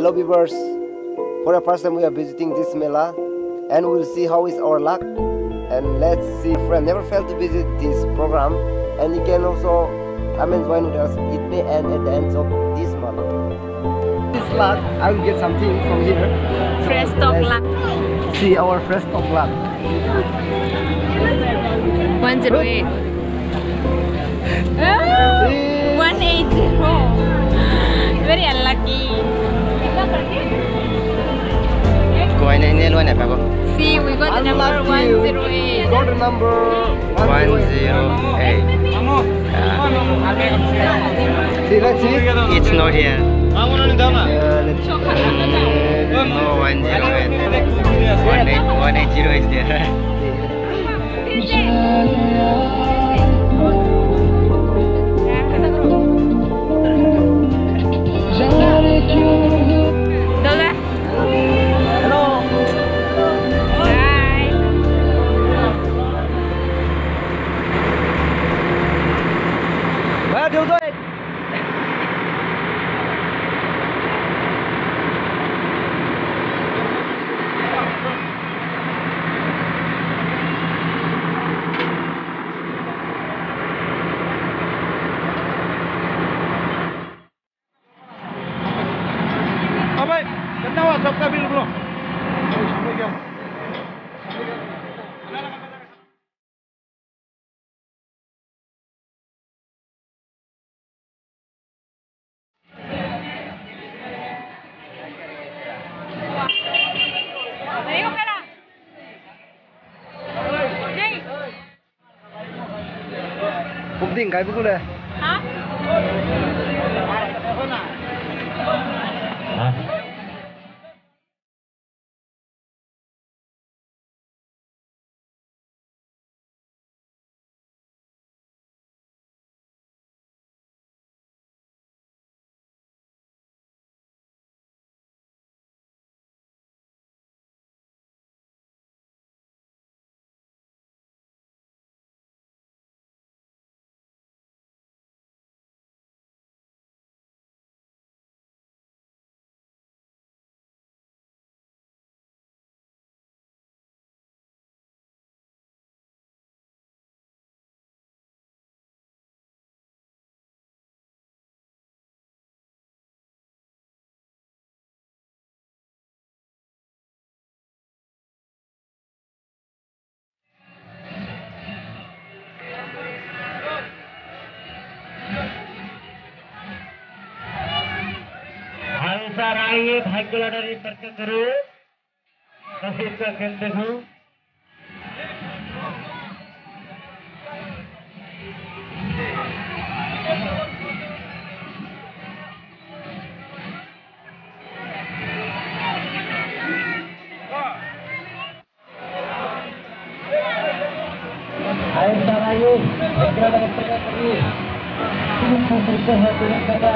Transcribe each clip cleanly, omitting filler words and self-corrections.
Hello viewers, for the first time we are visiting this Mela and we'll see how is our luck, and let's see if I never failed to visit this program, and you can also join with us. It may end at the end of this month. This luck, I will get something from here. Fresh stock luck. See our fresh stock luck. 108. 180. Very unlucky. See, we got the number 108. Got the number 108. See, let's see. It's not here. Let's see. No, 108. 180 is there. Bukti kayak begitu deh. Hah? aaye भाग्य lottery तर्क करो नसीब का खेल देखो aaye भाग्य lottery तर्क करिए तुम है तुरंत कटा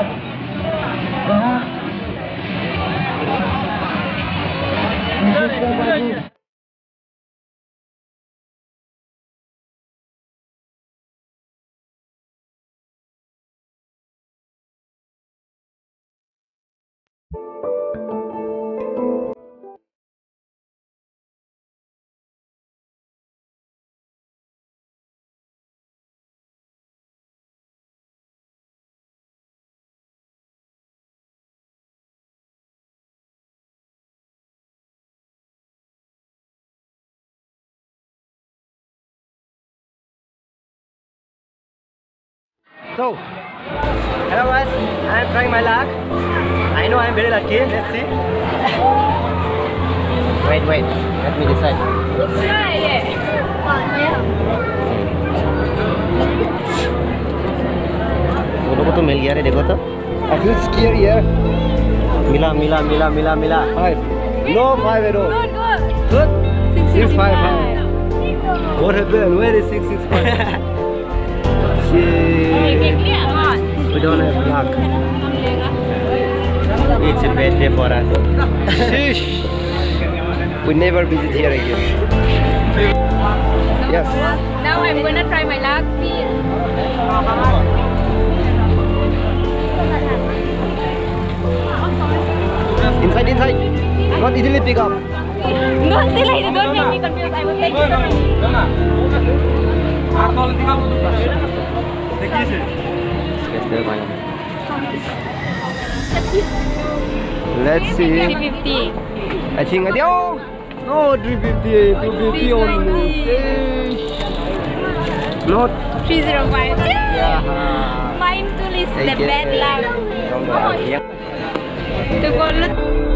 So, hello guys, I'm trying my luck. I know I'm very lucky. Let's see. Wait, let me decide. दोनों को तो मिल गया रे देखो तो I feel scared here. मिला 5. No 5 at all. Good. Good? 655. What happened? Where is 665? we don't have luck. It's a bad day for us. Sheesh. We never visit here again. Yes. Now I'm gonna try my luck. See. In Not easily pick up. Don't say like that. Don't make me confused. I will take you something. Let's see. 350. I think oh no 350, 250 only. Not 305. yeah. Mine too is the bad luck. Don't worry. To go look.